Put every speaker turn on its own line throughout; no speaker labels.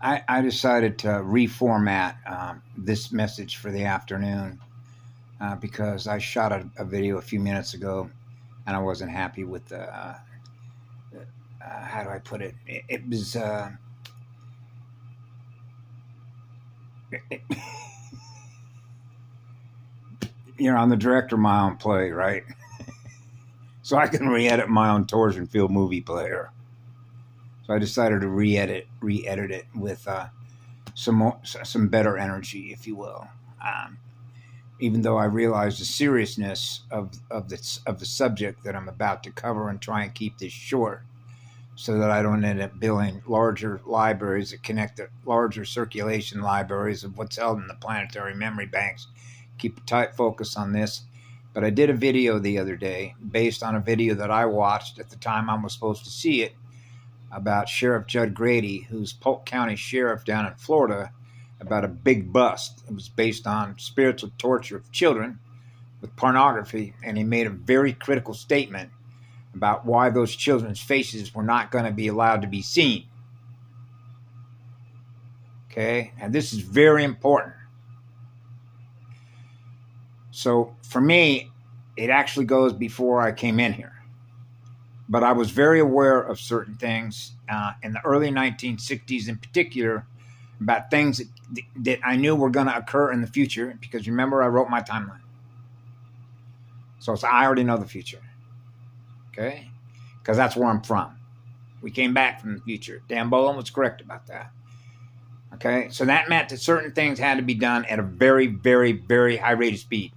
I decided to reformat this message for the afternoon because I shot a video a few minutes ago and I wasn't happy with the, how do I put it? It was, I'm the director of my own play, right? So I can re-edit my own torsion field movie player. So I decided to re-edit it with some better energy, if you will. Even though I realize the seriousness of the subject that I'm about to cover, and try and keep this short, so that I don't end up building larger libraries that connect the larger circulation libraries of what's held in the planetary memory banks. Keep a tight focus on this. But I did a video the other day based on a video that I watched at the time I was supposed to see it, about Sheriff Judd Grady, who's Polk County Sheriff down in Florida, about a big bust. It was based on spiritual torture of children with pornography, and he made a very critical statement about why those children's faces were not going to be allowed to be seen. Okay, and this is very important. So for me, it actually goes before I came in here. But I was very aware of certain things in the early 1960s in particular, about things that I knew were going to occur in the future, because remember, I wrote my timeline. So I already know the future. Okay? Because that's where I'm from. We came back from the future. Dan Boland was correct about that. Okay? So that meant that certain things had to be done at a very, very, very high rate of speed,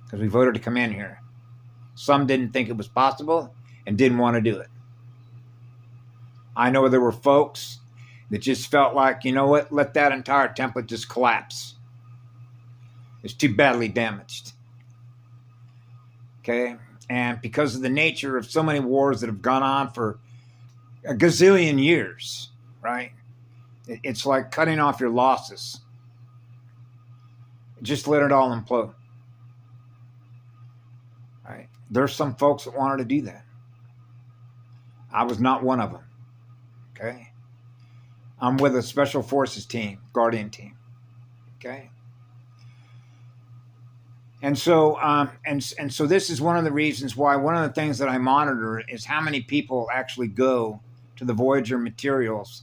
because we voted to come in here. Some didn't think it was possible and didn't want to do it. I know there were folks that just felt like, you know what, let that entire template just collapse. It's too badly damaged. Okay? And because of the nature of so many wars that have gone on for a gazillion years, right? It's like cutting off your losses. Just let it all implode. Right? There's some folks that wanted to do that. I was not one of them. Okay? I'm with a special forces team, Guardian team. Okay? And so, so this is one of the reasons why one of the things that I monitor is how many people actually go to the Voyager materials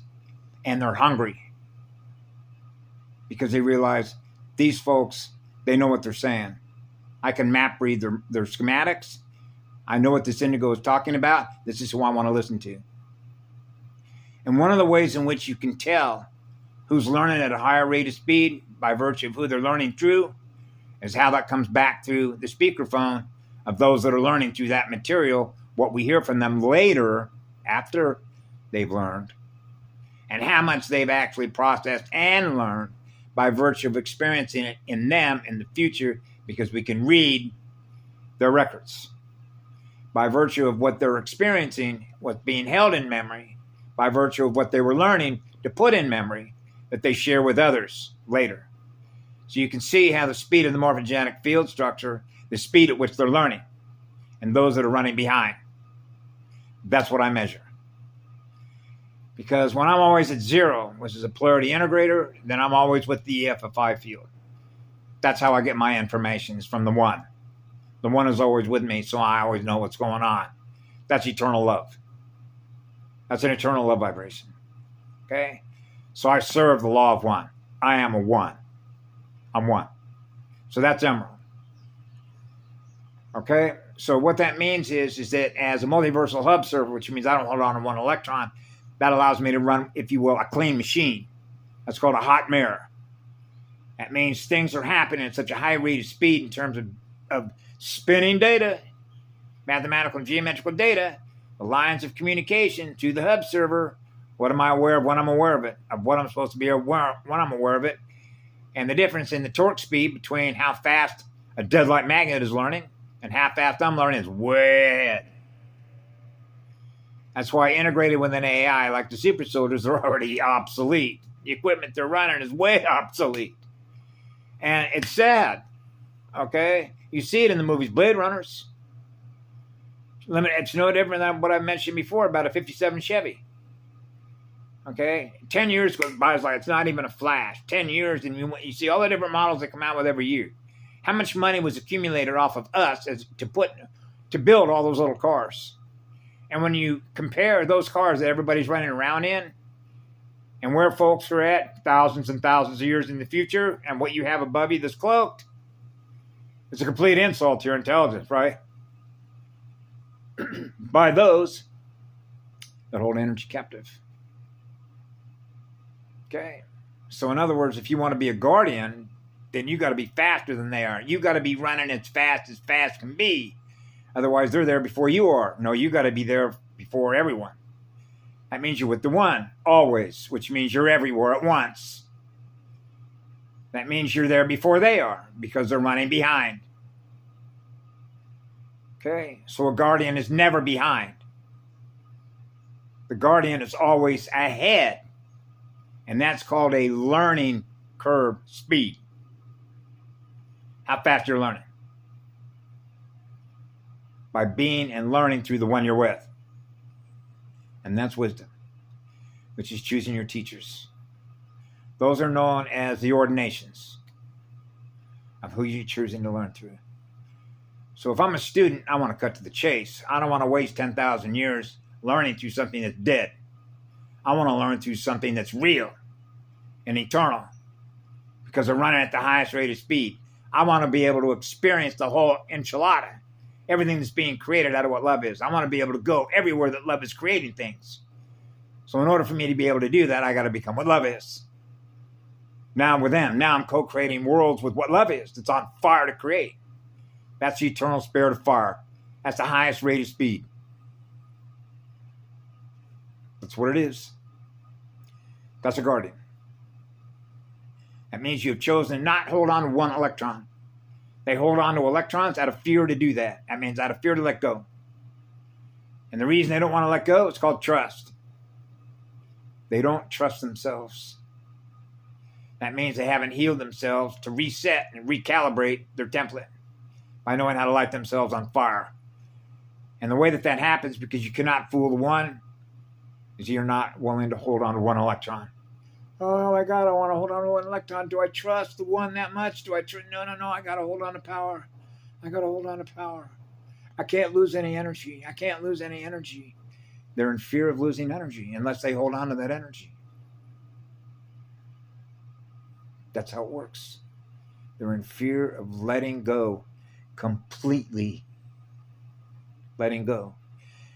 and they're hungry, because they realize these folks, they know what they're saying. I can map read their schematics. I know what this indigo is talking about. This is who I want to listen to. And one of the ways in which you can tell who's learning at a higher rate of speed by virtue of who they're learning through is how that comes back through the speakerphone of those that are learning through that material, what we hear from them later after they've learned, and how much they've actually processed and learned by virtue of experiencing it in them in the future, because we can read their records. By virtue of what they're experiencing, what's being held in memory, by virtue of what they were learning to put in memory, that they share with others later. So you can see how the speed of the morphogenic field structure, the speed at which they're learning, and those that are running behind. That's what I measure. Because when I'm always at zero, which is a polarity integrator, then I'm always with the EFFI field. That's how I get my information, is from the one. The one is always with me, so I always know what's going on. That's eternal love. That's an eternal love vibration. Okay? So I serve the law of one. I am a one. I'm one. So that's Emerald. Okay? So what that means is that as a multiversal hub server, which means I don't hold on to one electron, that allows me to run, if you will, a clean machine. That's called a hot mirror. That means things are happening at such a high rate of speed in terms of spinning data, mathematical and geometrical data, the lines of communication to the hub server. What am I aware of when I'm aware of it? Of what I'm supposed to be aware when I'm aware of it. And the difference in the torque speed between how fast a deadlight magnet is learning and how fast I'm learning is way ahead. That's why integrated with an AI like the super soldiers are already obsolete. The equipment they're running is way obsolete. And it's sad. Okay? You see it in the movies Blade Runners. It's no different than what I mentioned before about a 57 Chevy. Okay, 10 years goes by, it's like it's not even a flash. 10 years, and you see all the different models that come out with every year. How much money was accumulated off of us to build all those little cars? And when you compare those cars that everybody's running around in, and where folks are at thousands and thousands of years in the future, and what you have above you that's cloaked, it's a complete insult to your intelligence, right? By those that hold energy captive. Okay. So in other words, if you want to be a guardian, then you got to be faster than they are. You got to be running as fast can be. Otherwise, they're there before you are. No, you got to be there before everyone. That means you're with the one, always, which means you're everywhere at once. That means you're there before they are, because they're running behind. Okay, so a guardian is never behind. The guardian is always ahead. And that's called a learning curve speed. How fast you're learning. By being and learning through the one you're with. And that's wisdom, which is choosing your teachers. Those are known as the ordinations of who you're choosing to learn through. So if I'm a student, I want to cut to the chase. I don't want to waste 10,000 years learning through something that's dead. I want to learn through something that's real and eternal, because they're running at the highest rate of speed. I want to be able to experience the whole enchilada, everything that's being created out of what love is. I want to be able to go everywhere that love is creating things. So in order for me to be able to do that, I got to become what love is. Now with them, now I'm co-creating worlds with what love is. It's on fire to create. That's the eternal spirit of fire. That's the highest rate of speed. That's what it is. That's a guardian. That means you've chosen not hold on to one electron. They hold on to electrons out of fear to do that. That means out of fear to let go. And the reason they don't want to let go is called trust. They don't trust themselves. That means they haven't healed themselves to reset and recalibrate their template by knowing how to light themselves on fire. And the way that that happens, because you cannot fool the one, is you're not willing to hold on to one electron. Oh my God, I want to hold on to one electron. Do I trust the one that much? Do I trust? No, I got to hold on to power. I got to hold on to power. I can't lose any energy. I can't lose any energy. They're in fear of losing energy unless they hold on to that energy. That's how it works. They're in fear of letting go, completely letting go,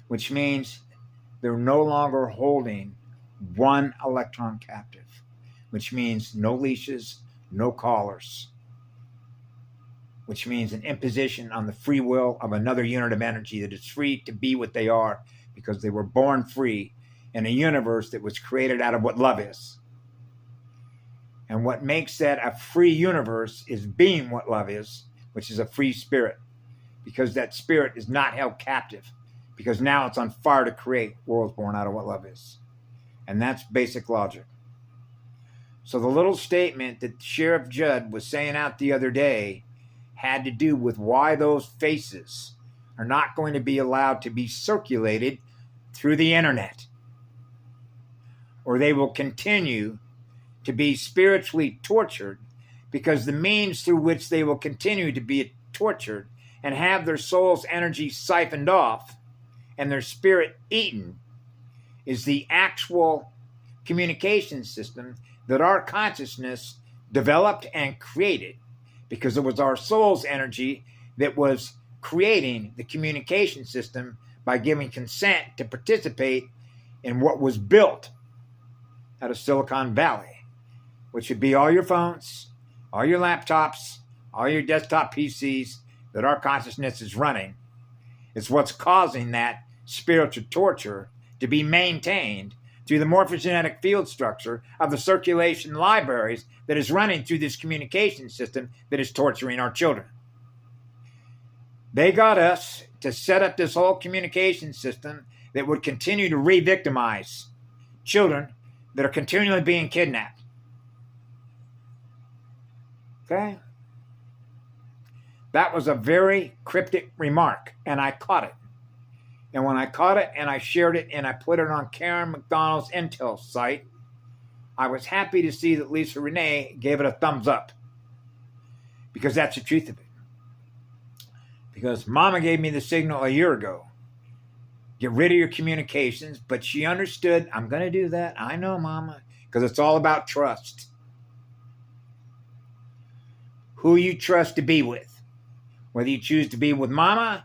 which means they're no longer holding one electron captive, which means no leashes, no collars, which means an imposition on the free will of another unit of energy that is free to be what they are because they were born free in a universe that was created out of what love is. And what makes that a free universe is being what love is, which is a free spirit, because that spirit is not held captive, because now it's on fire to create worlds born out of what love is. And that's basic logic. So the little statement that Sheriff Judd was saying out the other day had to do with why those faces are not going to be allowed to be circulated through the internet, or they will continue to be spiritually tortured, because the means through which they will continue to be tortured and have their soul's energy siphoned off and their spirit eaten is the actual communication system that our consciousness developed and created, because it was our soul's energy that was creating the communication system by giving consent to participate in what was built out of Silicon Valley, which would be all your phones, all your laptops, all your desktop PCs that our consciousness is running. It's what's causing that spiritual torture to be maintained through the morphogenetic field structure of the circulation libraries that is running through this communication system that is torturing our children. They got us to set up this whole communication system that would continue to re-victimize children that are continually being kidnapped. Okay? That was a very cryptic remark, and I caught it. And when I caught it and I shared it and I put it on Karen McDonald's Intel site, I was happy to see that Lisa Renee gave it a thumbs up, because that's the truth of it. Because Mama gave me the signal a year ago. Get rid of your communications, but she understood, I'm going to do that. I know, Mama, because it's all about trust. Who you trust to be with. Whether you choose to be with Mama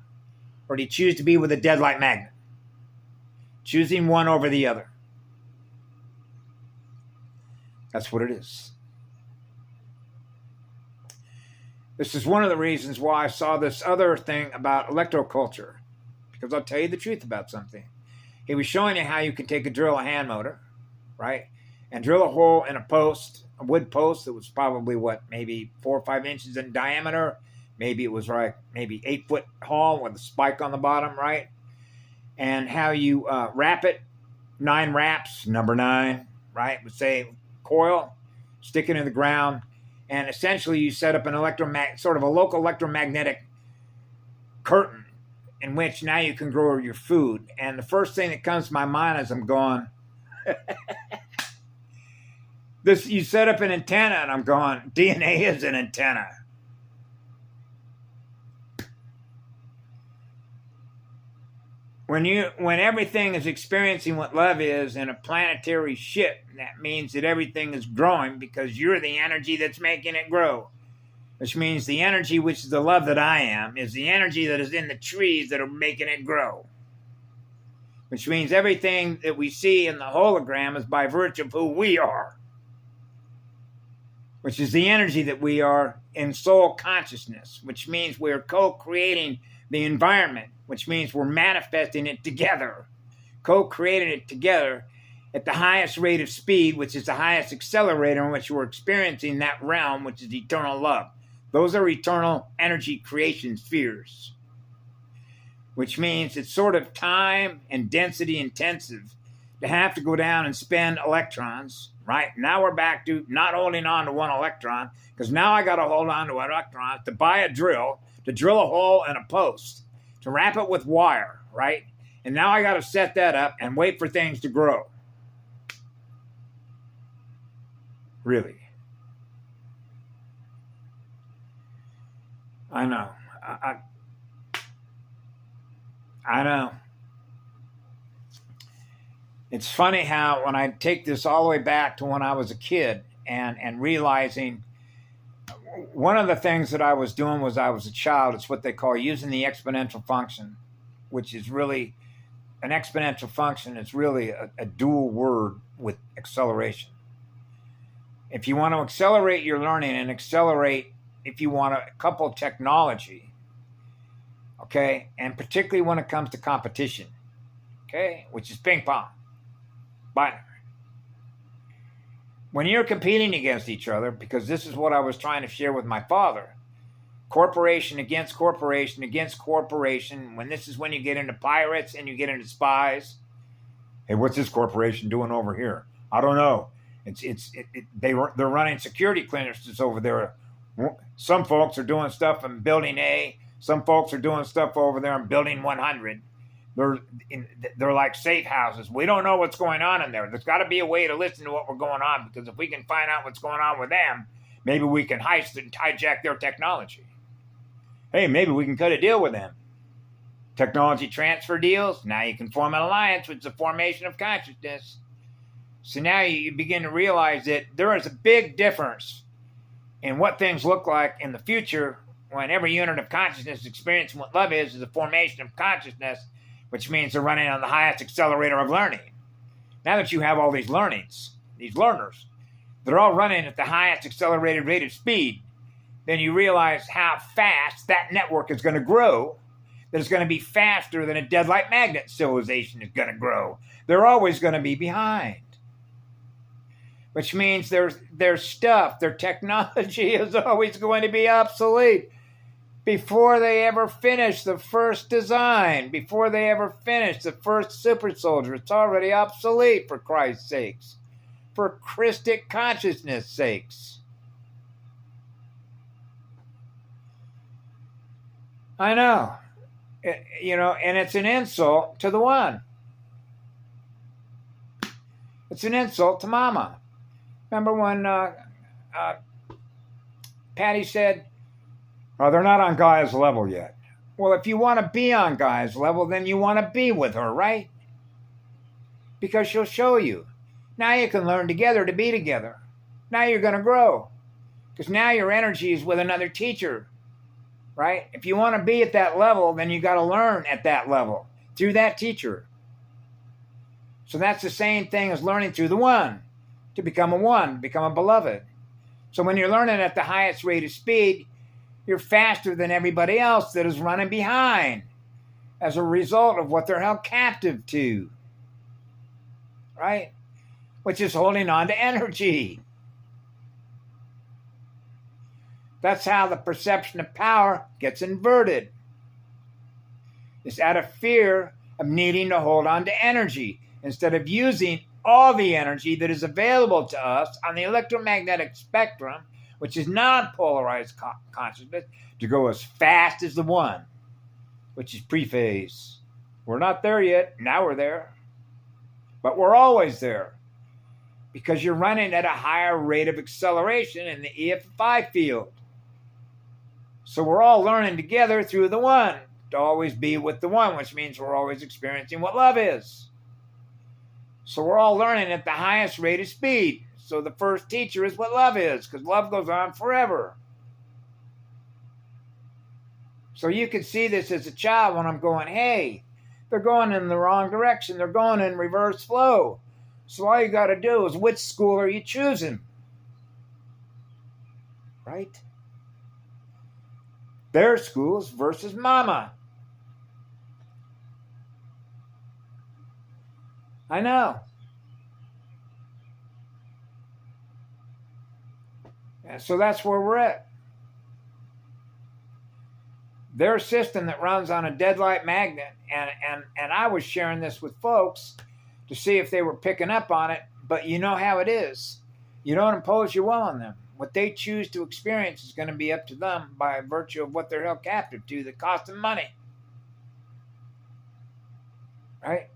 or do you choose to be with a deadlight magnet. Choosing one over the other. That's what it is. This is one of the reasons why I saw this other thing about electroculture. Because I'll tell you the truth about something. He was showing you how you can take a drill, a hand motor, right? And drill a hole in a post, a wood post that was probably, maybe 4 or 5 inches in diameter. Maybe it was maybe 8 foot tall with a spike on the bottom, right? And how you wrap it, 9 wraps, number 9, right? Would say coil, stick it in the ground, and essentially you set up an sort of a local electromagnetic curtain in which now you can grow your food. And the first thing that comes to my mind as I'm going, you set up an antenna, and I'm going, DNA is an antenna. When everything is experiencing what love is in a planetary ship, that means that everything is growing because you're the energy that's making it grow. Which means the energy, which is the love that I am, is the energy that is in the trees that are making it grow. Which means everything that we see in the hologram is by virtue of who we are. Which is the energy that we are in soul consciousness. Which means we're co-creating the environment. Which means we're manifesting it together. Co-creating it together at the highest rate of speed, which is the highest accelerator in which we're experiencing that realm, which is eternal love. Those are eternal energy creation spheres, which means it's sort of time and density intensive to have to go down and spend electrons, right? Now we're back to not holding on to one electron, because now I got to hold on to an electron to buy a drill, to drill a hole in a post, to wrap it with wire, right? And now I got to set that up and wait for things to grow. Really. I know. I know. It's funny how when I take this all the way back to when I was a kid and realizing one of the things that I was doing was I was a child. It's what they call using the exponential function, which is really an exponential function. It's really a dual word with acceleration. If you want to accelerate your learning and accelerate, if you want to couple technology, okay, and particularly when it comes to competition, okay, which is ping pong, binary. When you're competing against each other, because this is what I was trying to share with my father, corporation against corporation against corporation, when you get into pirates and you get into spies. Hey, what's this corporation doing over here? I don't know. They're running security clearances over there. Some folks are doing stuff in Building A. Some folks are doing stuff over there in Building 100. They're like safe houses. We don't know what's going on in there. There's got to be a way to listen to what we're going on, because if we can find out what's going on with them, maybe we can heist and hijack their technology. Hey, maybe we can cut a deal with them. Technology transfer deals. Now you can form an alliance, which is the formation of consciousness. So now you begin to realize that there is a big difference in what things look like in the future when every unit of consciousness is experiencing what love is the formation of consciousness, which means they're running on the highest accelerator of learning. Now that you have all these learners, they're all running at the highest accelerated rate of speed, then you realize how fast that network is going to grow, that it's going to be faster than a deadlight magnet civilization is going to grow. They're always going to be behind. Which means their technology is always going to be obsolete before they ever finish the first design, before they ever finish the first super soldier. It's already obsolete, for Christ's sakes, for Christic consciousness sakes. I know. And it's an insult to the one. It's an insult to mama. Remember when Patty said, "Oh, they're not on Gaia's level yet." Well, if you want to be on Gaia's level, then you want to be with her, right? Because she'll show you. Now you can learn together to be together. Now you're going to grow. Because now your energy is with another teacher, right? If you want to be at that level, then you got to learn at that level through that teacher. So that's the same thing as learning through the one, to become a one, become a beloved. So when you're learning at the highest rate of speed, you're faster than everybody else that is running behind as a result of what they're held captive to, right? Which is holding on to energy. That's how the perception of power gets inverted. It's out of fear of needing to hold on to energy instead of using all the energy that is available to us on the electromagnetic spectrum, which is non-polarized consciousness, to go as fast as the one, which is pre-phase. We're not there yet. Now we're there. But we're always there because you're running at a higher rate of acceleration in the EFI field. So we're all learning together through the one to always be with the one, which means we're always experiencing what love is. So we're all learning at the highest rate of speed. So the first teacher is what love is, because love goes on forever. So you can see this as a child when I'm going, hey, they're going in the wrong direction. They're going in reverse flow. So all you got to do is, which school are you choosing? Right? Their schools versus mama. I know. And so that's where we're at. Their system that runs on a deadlight magnet, and I was sharing this with folks to see if they were picking up on it, but you know how it is. You don't impose your will on them. What they choose to experience is going to be up to them by virtue of what they're held captive to that costs them money. Right?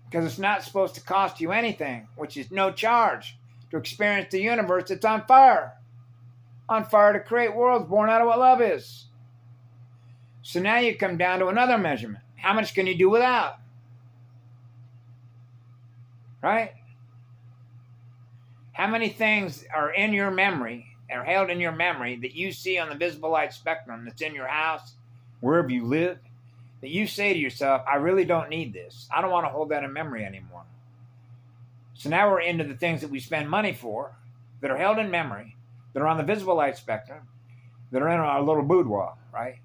Because it's not supposed to cost you anything, which is no charge, to experience the universe that's on fire. On fire to create worlds born out of what love is. So now you come down to another measurement. How much can you do without? Right? How many things are in your memory, are held in your memory, that you see on the visible light spectrum that's in your house, wherever you live, that you say to yourself, I really don't need this. I don't want to hold that in memory anymore. So now we're into the things that we spend money for, that are held in memory, that are on the visible light spectrum, that are in our little boudoir, right?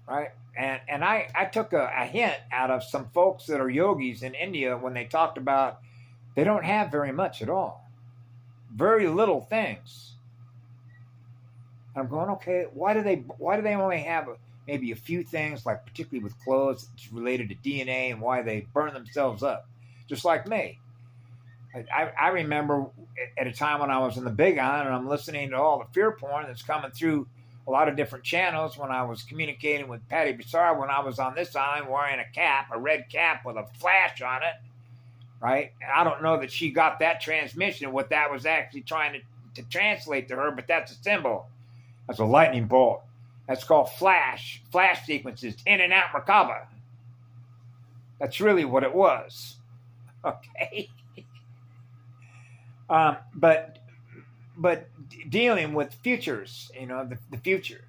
Right? And I took a hint out of some folks that are yogis in India when they talked about they don't have very much at all. Very little things. I'm going, okay, why do they only have maybe a few things, like particularly with clothes, it's related to DNA and why they burn themselves up? Just like me. I remember at a time when I was in the Big Island and I'm listening to all the fear porn that's coming through a lot of different channels when I was communicating with Patty Bissar when I was on this island wearing a cap, a red cap with a flash on it, right? And I don't know that she got that transmission, what that was actually trying to translate to her, but that's a symbol. That's a lightning bolt. That's called flash sequences, in and out Merkaba. That's really what it was. Okay? But dealing with futures, the future.